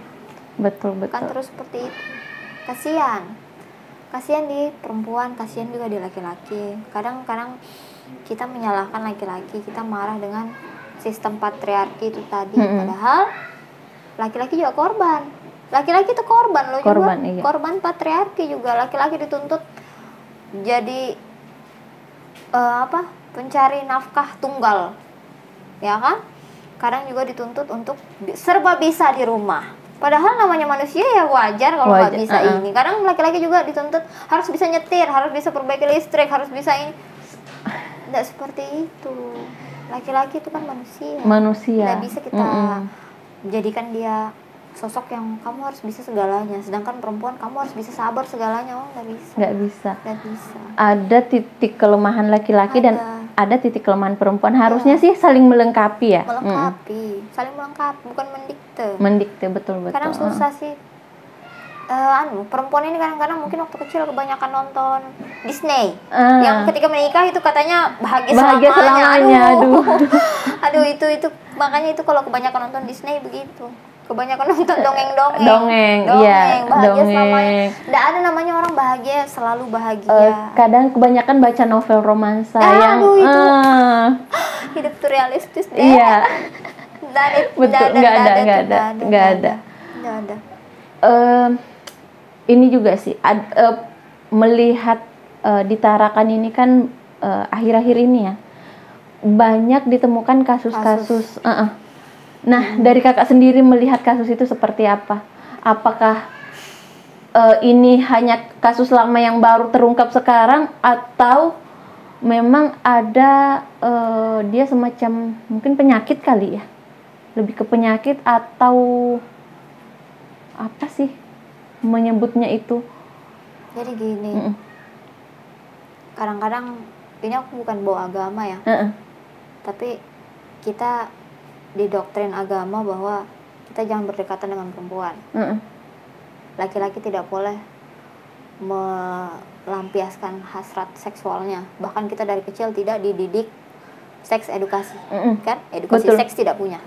[SPEAKER 1] Betul.
[SPEAKER 2] Kan terus seperti itu. Kasihan di perempuan, kasihan juga di laki-laki. Kadang-kadang kita menyalahkan laki-laki, kita marah dengan sistem patriarki itu tadi. Padahal laki-laki juga korban. Laki-laki itu korban loh juga. Iya. Korban patriarki juga. Laki-laki dituntut jadi pencari nafkah tunggal. Ya kan? Kadang juga dituntut untuk serba bisa di rumah. Padahal namanya manusia ya wajar kalau nggak bisa ini. Kadang laki-laki juga dituntut harus bisa nyetir, harus bisa perbaiki listrik, harus bisa ini. Tidak seperti itu. Laki-laki itu kan manusia. Tidak bisa kita jadikan dia sosok yang kamu harus bisa segalanya. Sedangkan perempuan kamu harus bisa sabar segalanya. Oh, nggak bisa. Ada
[SPEAKER 1] titik kelemahan laki-laki dan ada titik kelemahan perempuan. Harusnya sih saling melengkapi ya.
[SPEAKER 2] Saling melengkapi, bukan
[SPEAKER 1] mendikte. Betul.
[SPEAKER 2] Kadang susah sih. Perempuan ini kadang-kadang mungkin waktu kecil kebanyakan nonton Disney. Yang ketika menikah itu katanya bahagia selamanya. Aduh, itu makanya itu kalau kebanyakan nonton Disney begitu. Kebanyakan nonton dongeng, bahagia selamanya. Tidak ada namanya orang bahagia selalu bahagia.
[SPEAKER 1] Kadang kebanyakan baca novel romansa
[SPEAKER 2] itu hidup tuh realistis deh.
[SPEAKER 1] Iya. Betul, nggak ada. Ini juga sih melihat di Tarakan ini kan akhir-akhir ini ya banyak ditemukan kasus-kasus. Nah, dari kakak sendiri melihat kasus itu seperti apa? Apakah ini hanya kasus lama yang baru terungkap sekarang atau memang ada dia semacam mungkin penyakit kali ya, lebih ke penyakit atau apa sih menyebutnya itu.
[SPEAKER 2] Jadi gini, kadang-kadang ini aku bukan bawa agama ya, tapi kita didoktrin agama bahwa kita jangan berdekatan dengan perempuan. Laki-laki tidak boleh melampiaskan hasrat seksualnya. Bahkan kita dari kecil tidak dididik seks edukasi, kan? Edukasi seks tidak punya.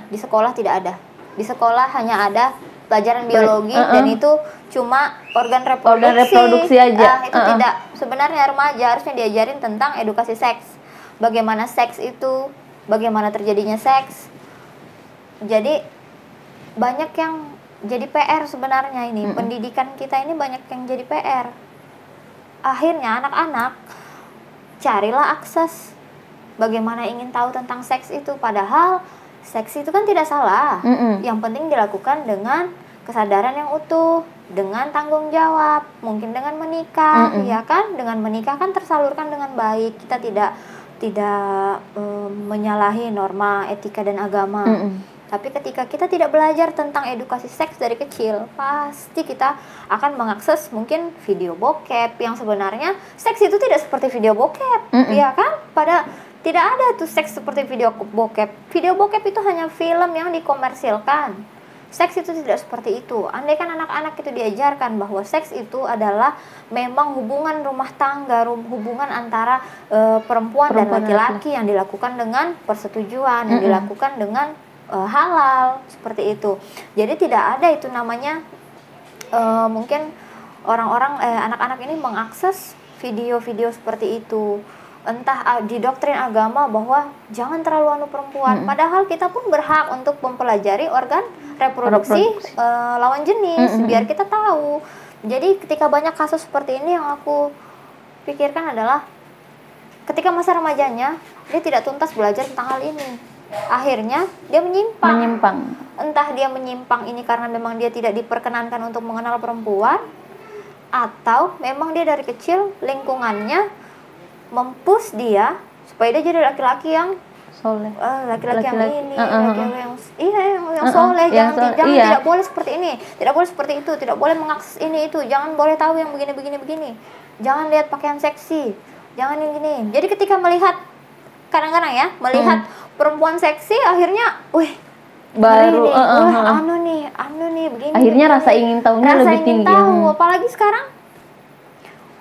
[SPEAKER 2] Di sekolah tidak ada. Di sekolah hanya ada pelajaran biologi dan itu cuma organ reproduksi
[SPEAKER 1] aja.
[SPEAKER 2] Itu tidak. Sebenarnya remaja harusnya diajarin tentang edukasi seks. Bagaimana seks itu, bagaimana terjadinya seks. Jadi banyak yang jadi PR sebenarnya ini. Pendidikan kita ini banyak yang jadi PR. Akhirnya anak-anak carilah akses bagaimana ingin tahu tentang seks itu, padahal seks itu kan tidak salah. Yang penting dilakukan dengan kesadaran yang utuh, dengan tanggung jawab, mungkin dengan menikah, ya kan? Dengan menikah kan tersalurkan dengan baik. Kita tidak menyalahi norma etika dan agama. Tapi ketika kita tidak belajar tentang edukasi seks dari kecil, pasti kita akan mengakses mungkin video bokep yang sebenarnya seks itu tidak seperti video bokep, ya kan? Tidak ada tuh seks seperti video bokep. Video bokep itu hanya film yang dikomersilkan. Seks itu tidak seperti itu. Andaikan anak-anak itu diajarkan bahwa seks itu adalah memang hubungan rumah tangga, hubungan antara perempuan dan laki-laki yang dilakukan dengan persetujuan, yang dilakukan dengan halal, seperti itu. Jadi tidak ada itu namanya mungkin orang-orang anak-anak ini mengakses video-video seperti itu. Entah didoktrin agama bahwa jangan terlalu anu perempuan, padahal kita pun berhak untuk mempelajari organ reproduksi lawan jenis, biar kita tahu. Jadi ketika banyak kasus seperti ini, yang aku pikirkan adalah ketika masa remajanya dia tidak tuntas belajar tentang hal ini, akhirnya dia menyimpang. Entah dia menyimpang ini karena memang dia tidak diperkenankan untuk mengenal perempuan, atau memang dia dari kecil lingkungannya mempush dia supaya dia jadi laki-laki yang
[SPEAKER 1] soleh,
[SPEAKER 2] laki-laki yang ini, yang soleh, jangan tidak boleh seperti ini, tidak boleh seperti itu, tidak boleh mengakses ini itu, jangan boleh tahu yang begini, jangan lihat pakaian seksi, jangan ini. Jadi ketika melihat kadang-kadang ya melihat perempuan seksi, akhirnya,
[SPEAKER 1] baru
[SPEAKER 2] anu nih begini.
[SPEAKER 1] Akhirnya rasa ingin tahunya lebih tinggi.
[SPEAKER 2] Apalagi sekarang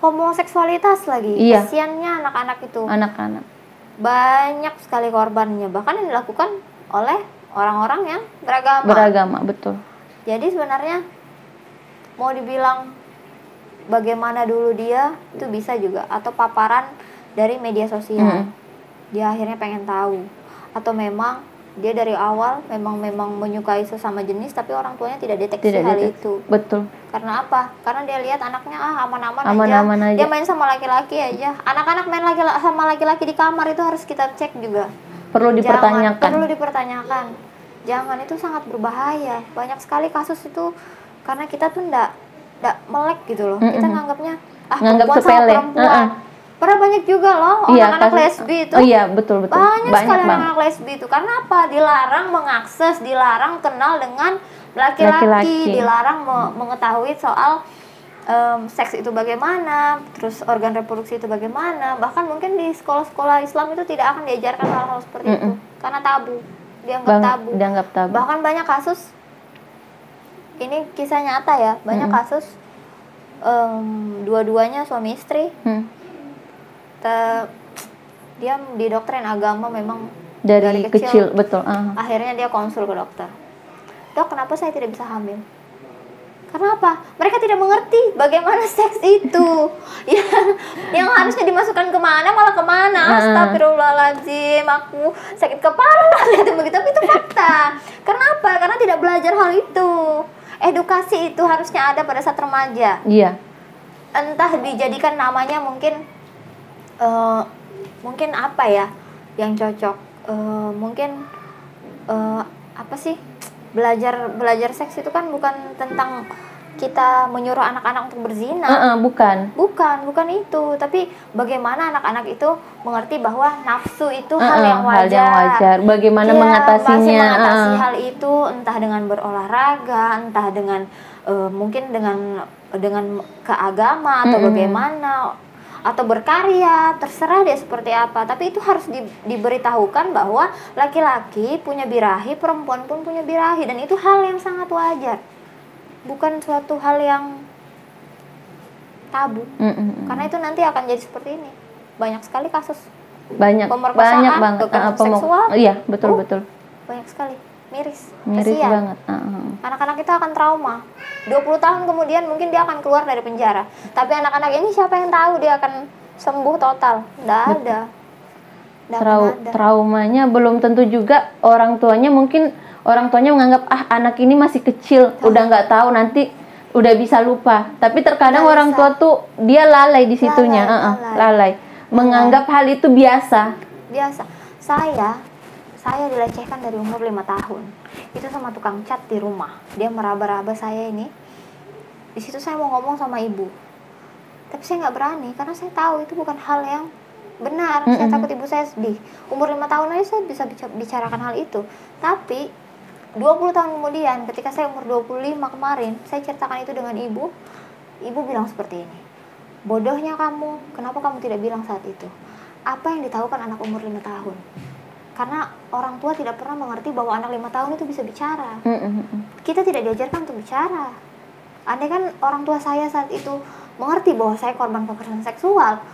[SPEAKER 2] homoseksualitas lagi. Kasiannya anak-anak itu. Banyak sekali korbannya, bahkan yang dilakukan oleh orang-orang yang beragama,
[SPEAKER 1] betul.
[SPEAKER 2] Jadi sebenarnya mau dibilang bagaimana dulu dia itu bisa juga, atau paparan dari media sosial. Dia akhirnya pengen tahu, atau memang dia dari awal memang menyukai sesama jenis tapi orang tuanya tidak deteksi hal itu.
[SPEAKER 1] Betul.
[SPEAKER 2] Karena apa? Karena dia lihat anaknya aman-aman aja. Dia main sama laki-laki aja. Anak-anak main sama laki-laki di kamar itu harus kita cek juga.
[SPEAKER 1] Perlu
[SPEAKER 2] dipertanyakan. Jangan, itu sangat berbahaya. Banyak sekali kasus itu karena kita tuh ndak melek gitu loh. Kita nganggapnya perempuan sama perempuan. Pernah banyak juga loh anak-anak lesbi itu.
[SPEAKER 1] Betul.
[SPEAKER 2] Banyak sekali anak-anak lesbi itu. Karena apa? Dilarang mengakses, dilarang kenal dengan laki-laki, dilarang mengetahui soal seks itu bagaimana, terus organ reproduksi itu bagaimana. Bahkan mungkin di sekolah-sekolah Islam itu tidak akan diajarkan hal-hal seperti itu karena tabu, dianggap tabu. Bahkan banyak kasus, ini kisah nyata ya, banyak kasus dua-duanya suami istri. Dia didoktrin agama memang dari kecil. Betul. Akhirnya dia konsul ke dokter. Dok, kenapa saya tidak bisa hamil? Karena apa? Mereka tidak mengerti bagaimana seks itu. yang harusnya dimasukkan kemana malah kemana. Astagfirullahaladzim, aku sakit kepala gitu begitu. Tapi itu fakta. Kenapa? Karena tidak belajar hal itu. Edukasi itu harusnya ada pada saat remaja. Entah dijadikan namanya mungkin apa ya yang cocok, mungkin apa sih, belajar seks itu kan bukan tentang kita menyuruh anak-anak untuk berzina. Bukan itu. Tapi bagaimana anak-anak itu mengerti bahwa nafsu itu hal yang wajar.
[SPEAKER 1] Bagaimana mengatasinya?
[SPEAKER 2] Mengatasi hal itu entah dengan berolahraga, entah dengan mungkin dengan ke agama atau bagaimana, atau berkarya, terserah dia seperti apa. Tapi itu harus diberitahukan bahwa laki-laki punya birahi, perempuan pun punya birahi, dan itu hal yang sangat wajar. Bukan suatu hal yang tabu. Karena itu nanti akan jadi seperti ini. Banyak sekali kasus pemerkosaan, kekerasan seksual.
[SPEAKER 1] Iya, betul.
[SPEAKER 2] Banyak sekali. Miris
[SPEAKER 1] banget.
[SPEAKER 2] Anak-anak itu akan trauma. 20 tahun kemudian mungkin dia akan keluar dari penjara. Tapi anak-anak ini siapa yang tahu dia akan sembuh total? Nggak ada.
[SPEAKER 1] Traumanya belum tentu juga orang tuanya menganggap anak ini masih kecil, udah nggak tahu, nanti udah bisa lupa. Tapi terkadang orang tua tuh dia lalai di situnya, lalai. Menganggap hal itu biasa. Saya dilecehkan dari umur 5 tahun. Itu sama tukang cat di rumah. Dia meraba-raba saya ini. Di situ saya mau ngomong sama ibu. Tapi saya nggak berani karena saya tahu itu bukan hal yang benar. Saya takut ibu saya sedih. Umur 5 tahun aja saya bisa bicarakan hal itu. Tapi 20 tahun kemudian ketika saya umur 25 kemarin, saya ceritakan itu dengan ibu. Ibu bilang seperti ini. Bodohnya kamu, kenapa kamu tidak bilang saat itu? Apa yang ditahukan anak umur 5 tahun? Karena orang tua tidak pernah mengerti bahwa anak 5 tahun itu bisa bicara. Kita tidak diajarkan untuk bicara. Andai kan orang tua saya saat itu mengerti bahwa saya korban kekerasan seksual,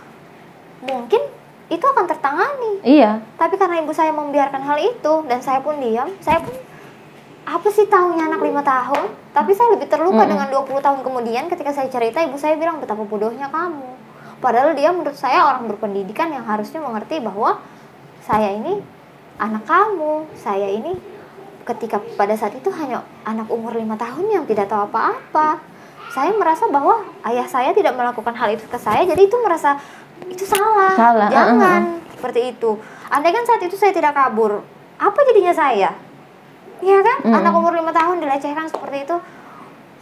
[SPEAKER 1] mungkin itu akan tertangani. Iya.
[SPEAKER 2] Tapi karena ibu saya membiarkan hal itu dan saya pun diam, saya pun apa sih tahunya anak 5 tahun? Tapi saya lebih terluka dengan 20 tahun kemudian ketika saya cerita, ibu saya bilang betapa bodohnya kamu. Padahal dia menurut saya orang berpendidikan yang harusnya mengerti bahwa saya ini anak kamu, saya ini ketika pada saat itu hanya anak umur 5 tahun yang tidak tahu apa-apa. Saya merasa bahwa ayah saya tidak melakukan hal itu ke saya, jadi itu merasa itu salah. Jangan seperti itu. Andai kan saat itu saya tidak kabur, apa jadinya saya? Iya kan? Anak umur 5 tahun dilecehkan seperti itu,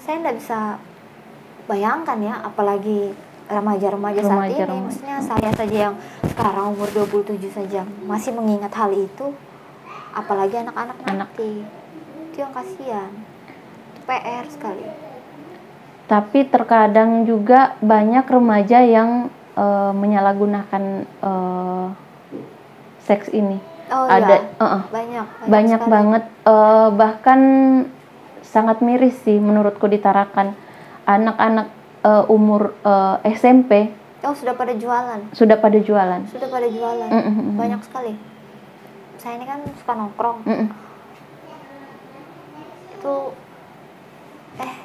[SPEAKER 2] saya tidak bisa bayangkan ya, apalagi remaja-remaja saat ini. Maksudnya saya saja yang sekarang umur 27 saja masih mengingat hal itu, apalagi anak-anak nanti. Itu yang kasihan. Itu PR sekali.
[SPEAKER 1] Tapi terkadang juga banyak remaja yang menyalahgunakan seks ini. Banyak banget, bahkan sangat miris sih menurutku di Tarakan. Anak-anak umur SMP
[SPEAKER 2] sudah pada jualan. Banyak sekali. Saya ini kan suka nongkrong. Itu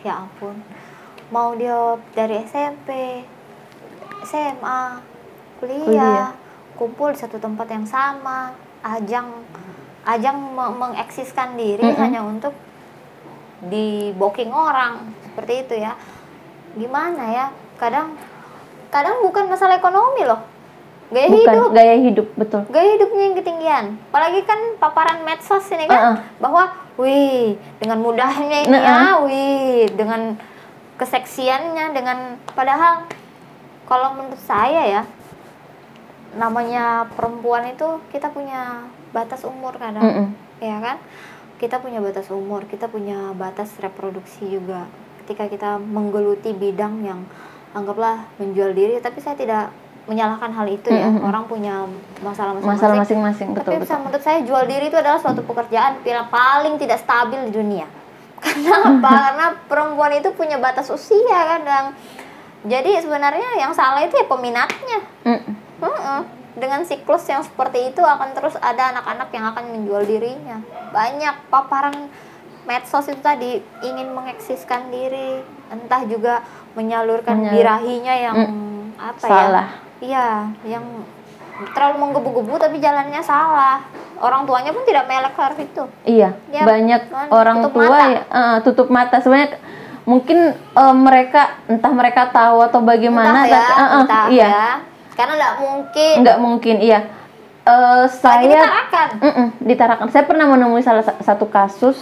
[SPEAKER 2] ya ampun, mau dia dari SMP, SMA, kuliah, kumpul di satu tempat yang sama, ajang mengeksiskan diri hanya untuk di-booking orang, seperti itu ya. Gimana ya, kadang bukan masalah ekonomi loh, gaya hidup, betul, gaya hidupnya yang ketinggian. Apalagi kan paparan medsos ini kan, bahwa wih dengan mudahnya ini dengan keseksiannya, dengan padahal kalau menurut saya ya, namanya perempuan itu kita punya batas umur kadang, ya kan? Kita punya batas umur, kita punya batas reproduksi juga. Ketika kita menggeluti bidang yang anggaplah menjual diri, tapi saya tidak menyalahkan hal itu ya. Orang punya masalah masing-masing. Tapi menurut saya jual diri itu adalah suatu pekerjaan paling tidak stabil di dunia. Karena apa? Karena perempuan itu punya batas usia kadang. Jadi sebenarnya yang salah itu ya peminatnya. Dengan siklus yang seperti itu akan terus ada anak-anak yang akan menjual dirinya. Banyak paparan medsos itu tadi ingin mengeksiskan diri, entah juga menyalurkan birahinya yang
[SPEAKER 1] salah.
[SPEAKER 2] Iya, yang terlalu menggebu-gebu tapi jalannya salah. Orang tuanya pun tidak melek harus itu.
[SPEAKER 1] Iya, ya, banyak orang tua tutup mata. Sebenarnya mungkin entah mereka tahu atau bagaimana,
[SPEAKER 2] entah ya. Karena nggak mungkin.
[SPEAKER 1] Iya. Saya ditarakan. Saya pernah menemui salah satu kasus,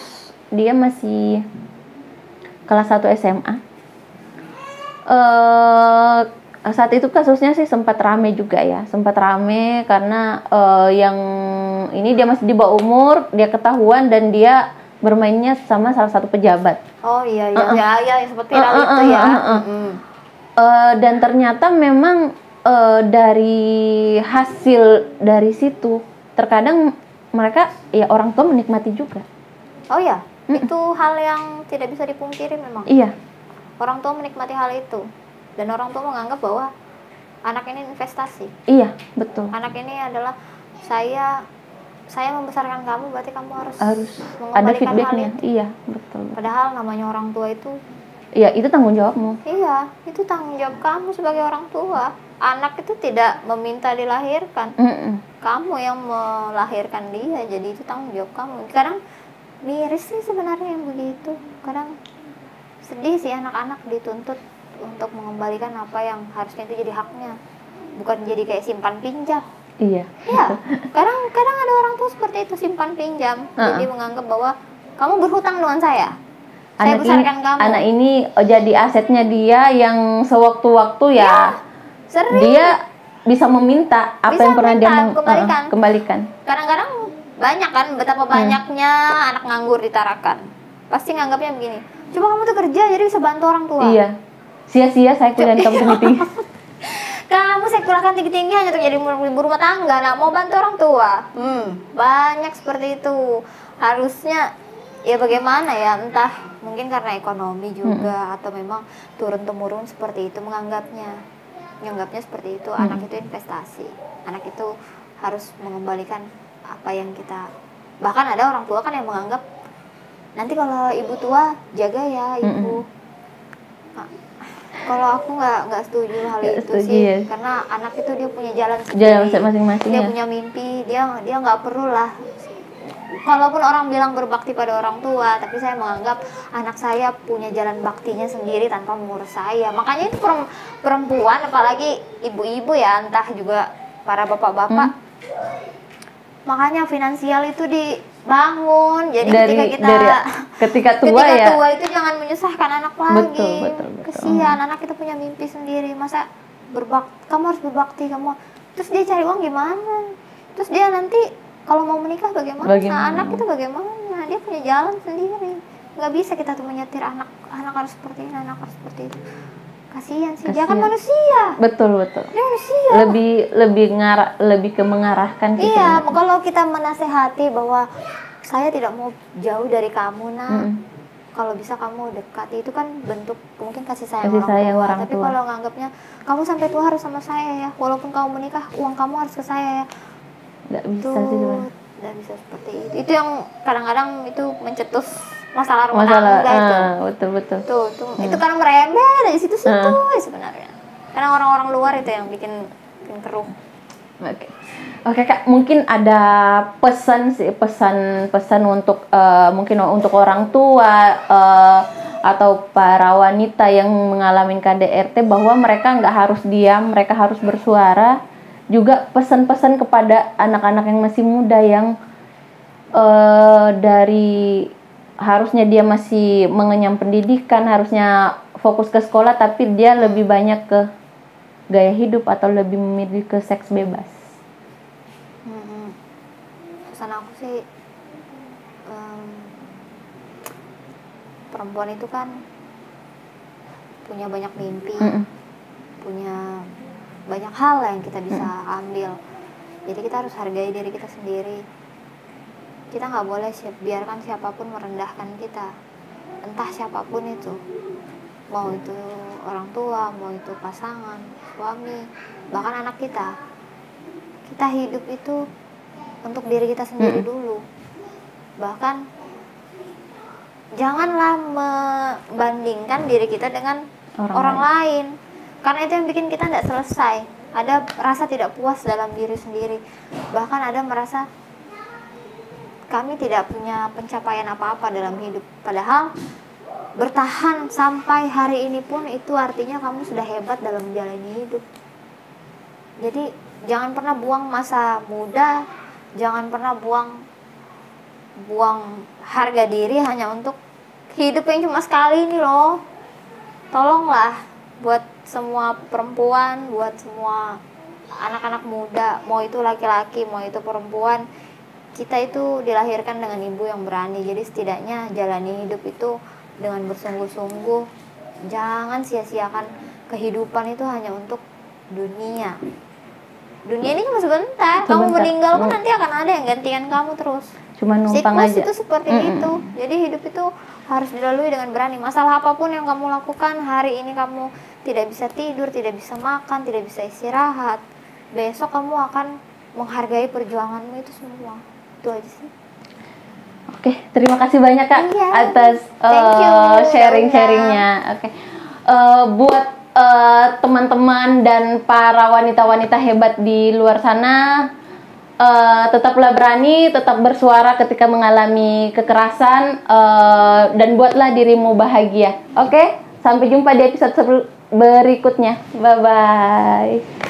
[SPEAKER 1] dia masih kelas 1 SMA. Saat itu kasusnya sih sempat rame juga ya, sempat rame karena yang ini dia masih di bawah umur, dia ketahuan dan dia bermainnya sama salah satu pejabat.
[SPEAKER 2] Oh iya ya seperti viral itu ya.
[SPEAKER 1] Dan ternyata memang dari hasil dari situ terkadang mereka ya orang tua menikmati juga.
[SPEAKER 2] Oh ya, itu hal yang tidak bisa dipungkiri memang.
[SPEAKER 1] Iya.
[SPEAKER 2] Orang tua menikmati hal itu. Dan orang tua menganggap bahwa anak ini investasi.
[SPEAKER 1] Iya, betul.
[SPEAKER 2] Anak ini adalah saya membesarkan kamu, berarti kamu harus
[SPEAKER 1] ada feedbacknya. Iya, betul.
[SPEAKER 2] Padahal namanya orang tua itu.
[SPEAKER 1] Iya, itu tanggung jawabmu.
[SPEAKER 2] Iya, itu tanggung jawab kamu sebagai orang tua. Anak itu tidak meminta dilahirkan. Kamu yang melahirkan dia, jadi itu tanggung jawab kamu. Kadang miris sih sebenarnya yang begitu. Kadang sedih sih anak-anak dituntut untuk mengembalikan apa yang harusnya itu jadi haknya, bukan jadi kayak simpan pinjam.
[SPEAKER 1] Iya.
[SPEAKER 2] Ya, kadang ada orang tua seperti itu, simpan pinjam. Jadi menganggap bahwa kamu berhutang dengan saya besarkan kamu.
[SPEAKER 1] Anak ini jadi asetnya dia yang sewaktu-waktu ya sering. Dia bisa meminta apa yang pernah dia kembalikan.
[SPEAKER 2] Kadang-kadang banyak kan, betapa banyaknya anak nganggur ditarakan. Pasti nganggapnya begini, coba kamu tuh kerja jadi bisa bantu orang tua.
[SPEAKER 1] Iya. Sia-sia saya kuliah kamu tinggi-tinggi.
[SPEAKER 2] Kamu sekolahkan tinggi-tinggi hanya untuk jadi ibu rumah tangga, nah mau bantu orang tua. Banyak seperti itu. Harusnya ya bagaimana ya, entah mungkin karena ekonomi juga atau memang turun-temurun seperti itu menganggapnya seperti itu. Anak itu investasi, anak itu harus mengembalikan apa yang kita, bahkan ada orang tua kan yang menganggap nanti kalau ibu tua jaga ya ibu. Kalau aku nggak setuju hal itu sih, karena anak itu dia punya jalan sendiri,
[SPEAKER 1] masing-masing.
[SPEAKER 2] Dia punya mimpi, dia nggak perlu lah. Kalaupun orang bilang berbakti pada orang tua, tapi saya menganggap anak saya punya jalan baktinya sendiri tanpa mengurus saya. Makanya itu perempuan, apalagi ibu-ibu ya, entah juga para bapak-bapak. Makanya finansial itu dibangun. Jadi ketika tua itu jangan menyusahkan anak lagi.
[SPEAKER 1] Betul.
[SPEAKER 2] Kesian, anak itu punya mimpi sendiri. Masa kamu harus berbakti, terus dia cari uang gimana? Terus dia nanti kalau mau menikah bagaimana? Anak itu bagaimana? Dia punya jalan sendiri. Nggak bisa kita tuh menyetir anak harus seperti ini, anak harus seperti itu. Kasihan sih, dia kan manusia.
[SPEAKER 1] Betul.
[SPEAKER 2] Dia manusia.
[SPEAKER 1] Lebih ke mengarahkan gitu.
[SPEAKER 2] Iya, kalau kita menasehati bahwa saya tidak mau jauh dari kamu, kalau bisa kamu dekati, itu kan bentuk mungkin kasih sayang orang tua. Tapi kalau nganggapnya kamu sampai tua harus sama saya ya, walaupun kamu menikah uang kamu harus ke saya ya,
[SPEAKER 1] nggak bisa sih.
[SPEAKER 2] Nggak bisa seperti itu. Itu yang kadang-kadang itu mencetus masalah rumah tangga itu.
[SPEAKER 1] Betul.
[SPEAKER 2] Itu karena merembet dari situ-situ sebenarnya. Karena orang-orang luar itu yang bikin keruh.
[SPEAKER 1] Oke Kak, mungkin ada pesan untuk mungkin untuk orang tua atau para wanita yang mengalami KDRT, bahwa mereka nggak harus diam, mereka harus bersuara. Juga pesan-pesan kepada anak-anak yang masih muda yang dari harusnya dia masih mengenyam pendidikan, harusnya fokus ke sekolah, tapi dia lebih banyak ke gaya hidup atau lebih memilih ke seks bebas.
[SPEAKER 2] Pesan aku sih, perempuan itu kan punya banyak mimpi, punya banyak hal yang kita bisa ambil. Jadi kita harus hargai diri kita sendiri. Kita nggak boleh biarkan siapapun merendahkan kita, entah siapapun itu, mau itu orang tua, mau itu pasangan, suami, bahkan anak kita. Kita hidup itu untuk diri kita sendiri dulu. Bahkan janganlah membandingkan diri kita dengan orang lain. Karena itu yang bikin kita tidak selesai. Ada rasa tidak puas dalam diri sendiri. Bahkan ada merasa kami tidak punya pencapaian apa-apa dalam hidup. Padahal bertahan sampai hari ini pun itu artinya kamu sudah hebat dalam menjalani hidup. Jadi jangan pernah buang masa muda. Jangan pernah buang harga diri hanya untuk hidup yang cuma sekali ini loh. Tolonglah. buat semua perempuan, buat semua anak-anak muda, mau itu laki-laki, mau itu perempuan, kita itu dilahirkan dengan ibu yang berani. Jadi setidaknya jalani hidup itu dengan bersungguh-sungguh. Jangan sia-siakan kehidupan itu hanya untuk dunia. Dunia ini cuma sebentar. Kamu meninggal pun nanti akan ada yang gantikan kamu terus.
[SPEAKER 1] Cuma numpang
[SPEAKER 2] siklus
[SPEAKER 1] aja.
[SPEAKER 2] Itu seperti itu. Jadi hidup itu harus dilalui dengan berani. Masalah apapun yang kamu lakukan, hari ini kamu tidak bisa tidur, tidak bisa makan, tidak bisa istirahat, besok kamu akan menghargai perjuanganmu itu semua. Itu aja sih.
[SPEAKER 1] Oke, terima kasih banyak Kak atas sharing-sharingnya. Oke, buat teman-teman dan para wanita-wanita hebat di luar sana, tetaplah berani, tetap bersuara ketika mengalami kekerasan, dan buatlah dirimu bahagia. Oke, sampai jumpa di episode berikutnya. Bye-bye.